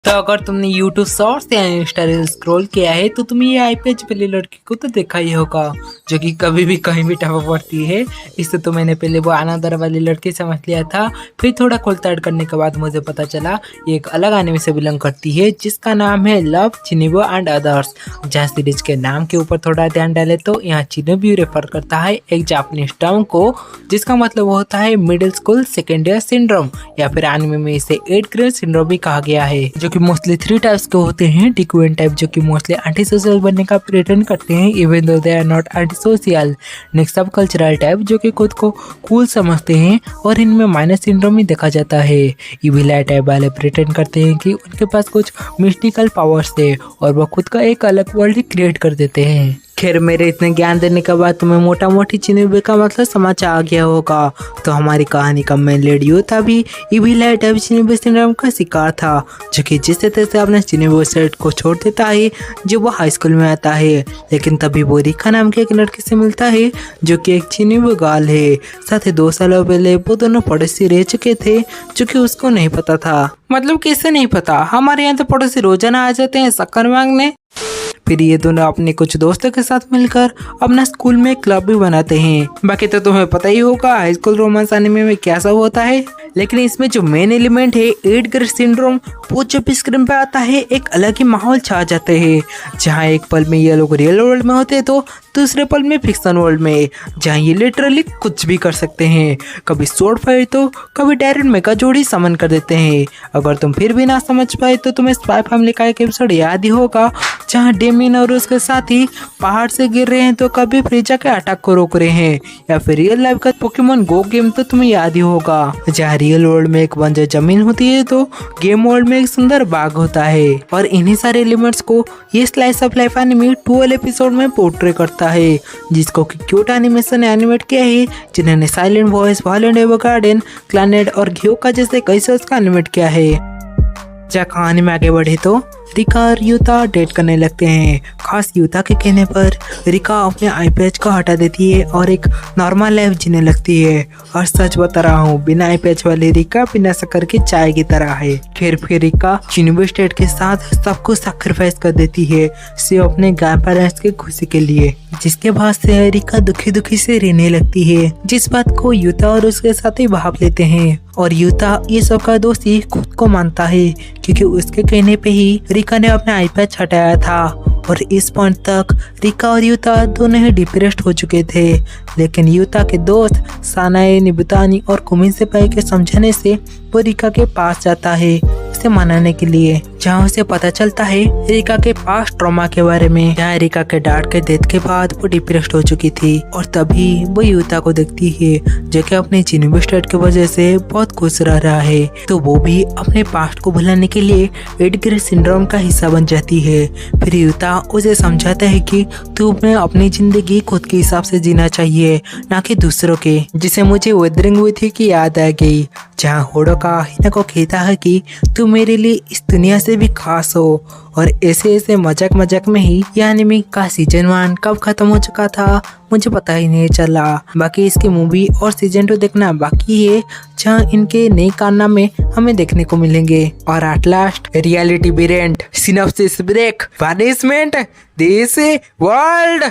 तो अगर तुमने YouTube शॉर्ट्स या इंस्टा रील स्क्रॉल किया है तो तुम्हें ये आईपीएच वाली लड़की को तो देखा ही होगा, जो कि कभी भी कहीं भी टपा पड़ती है। इससे तो मैंने पहले वो अनादर वाली लड़की समझ लिया था, फिर थोड़ा खोलताड़ करने के बाद मुझे पता चला ये एक अलग एनिमे से बिलोंग करती है जिसका नाम है लव चिनिबो एंड अदर्स। जहाँ सीरीज के नाम के ऊपर थोड़ा ध्यान डाले तो यहाँ चिनिबो रेफर करता है एक जापानीज टर्म को, जिसका मतलब होता है middle school second year syndrome, या फिर एनिमे में इसे 8th ग्रेड सिंड्रोम भी कहा गया है, जो कि मोस्टली 3 टाइप्स के होते हैं। डिक्वेंट टाइप जो कि मोस्टली एंटी सोशल बनने का प्रेटेंड करते हैं even though they are not anti social. Next sub cultural type जो कि खुद को कूल समझते हैं और इनमें माइनस सिंड्रोम ही देखा जाता है। इविल टाइप वाले प्रेटेंड करते हैं कि उनके पास कुछ मिस्टिकल पावर्स है और वो खुद का एक अलग वर्ल्ड क्रिएट कर देते हैं। खैर, मेरे इतने ज्ञान देने के बाद तुम्हें मोटा मोटी चिनिबो का मतलब समझ आ गया होगा। तो हमारी कहानी का मेन लीड युता भी इविल टाइप चिनिबो सिंड्रोम का शिकार था, जो कि जिस तरह से अपने चिनिबो सेट को छोड़ देता है जब वो हाई स्कूल में आता है। लेकिन तभी वो रिका नाम के एक लड़के से मिलता है जो कि एक चिनिबो गर्ल है। साथ ही 2 सालों पहले वो दोनों पड़ोसी रह चुके थे, जो कि उसको नहीं पता था। मतलब किससे नहीं पता, हमारे यहाँ तो पड़ोसी रोजाना आ जाते हैं शक्कर मांगने। फिर ये दोनों अपने कुछ दोस्तों के साथ मिलकर अपना स्कूल में क्लब भी बनाते हैं। बाकी तो तुम्हें पता ही होगा हाई स्कूल रोमांस एनिमे में क्या सब होता है। लेकिन इसमें जो मेन एलिमेंट है 8th ग्रेड सिंड्रोम, वो जब स्क्रीन पे आता है एक अलग ही माहौल छा जाते हैं, जहाँ एक पल में ये लोग रियल वर्ल्ड में होते तो दूसरे पल में फिक्शन वर्ल्ड में, जहाँ ये लिटरली कुछ भी कर सकते हैं। कभी स्वॉर्ड फाइट तो कभी डायरेक्ट मेगा जोड़ी समन कर देते हैं। अगर तुम फिर भी ना समझ पाए तो तुम्हें स्पाई फैमिली का एक एपिसोड याद ही होगा, जहाँ डेमिन और उसके साथी पहाड़ से गिर रहे हैं तो कभी फ्रीजा के अटैक को रोक रहे हैं। या फिर रियल लाइफ का पोकेमोन गो गेम तो तुम्हें याद ही होगा, जहाँ रियल वर्ल्ड में एक बंजर जमीन होती है तो गेम वर्ल्ड में एक सुंदर बाग होता है। और इन्हीं सारे एलिमेंट्स को ये slice of life anime 12 episode में पोर्ट्रे करता है, जिसको कि क्यूट एनिमेशन एनिमेट किया है, जिन्होंने साइलेंट वॉइस, वायलेंट एवरगार्डन, क्लैनेट और घियोका जैसे कई शोज का एनिमेट किया है। जहाँ कहानी में आगे बढ़े तो रिका और युता डेट करने लगते हैं। खास युता के कहने पर रिका अपने आई पैच को हटा देती है और एक नॉर्मल लाइफ जीने लगती है। और सच बता रहा हूँ, बिना आई पैच वाली रिका बिना शक्कर की चाय की तरह है। फिर रिका चिनिबो स्टेट के साथ सब कुछ सैक्रिफाइस कर देती है सिर्फ अपने ग्रैंड पेरेंट्स की खुशी के लिए, जिसके बाद से रिका दुखी दुखी से रहने लगती है, जिस बात को युता और उसके साथी भाप लेते हैं। और युता ये सब का दोषी खुद को मानता है, क्योंकि उसके कहने पे ही रिका ने अपना आई पैच हटाया था। और इस पॉइंट तक रिका और युता दोनों ही डिप्रेस्ड हो चुके थे। लेकिन युता के दोस्त सानाए, निबुतानी और कुमिन सेपाई के समझाने से वो रिका के पास जाता है उसे मनाने के लिए, जहाँ उसे पता चलता है रिका के पास ट्रॉमा के बारे में, जहाँ रिका के डैड के डेथ के बाद वो डिप्रेस्ड हो चुकी थी। और तभी वो युता को देखती है जो कि अपने चिनिबो स्टेट की वजह से बहुत खुश रह रहा है, तो वो भी अपने पास्ट को भुलाने के लिए 8th ग्रेड सिंड्रोम का हिस्सा बन जाती है। फिर युता उसे समझाता है कि तुम्हें अपनी जिंदगी खुद के हिसाब से जीना चाहिए, ना कि दूसरों के। जिसे मुझे वेदरिंग हुई थी कि याद आ गई, जहाँ होडोका हिना को कहता है कि तू मेरे लिए इस दुनिया से भी खास हो। और ऐसे ऐसे मजाक मजाक में ही ये एनिमे का सीजन 1 कब खत्म हो चुका था मुझे पता ही नहीं चला। बाकी इसकी मूवी और सीजन 2 देखना बाकी है, जहाँ इनके नए कारनामे हमें देखने को मिलेंगे। और at last reality variant, synopsis break, punishment, this world.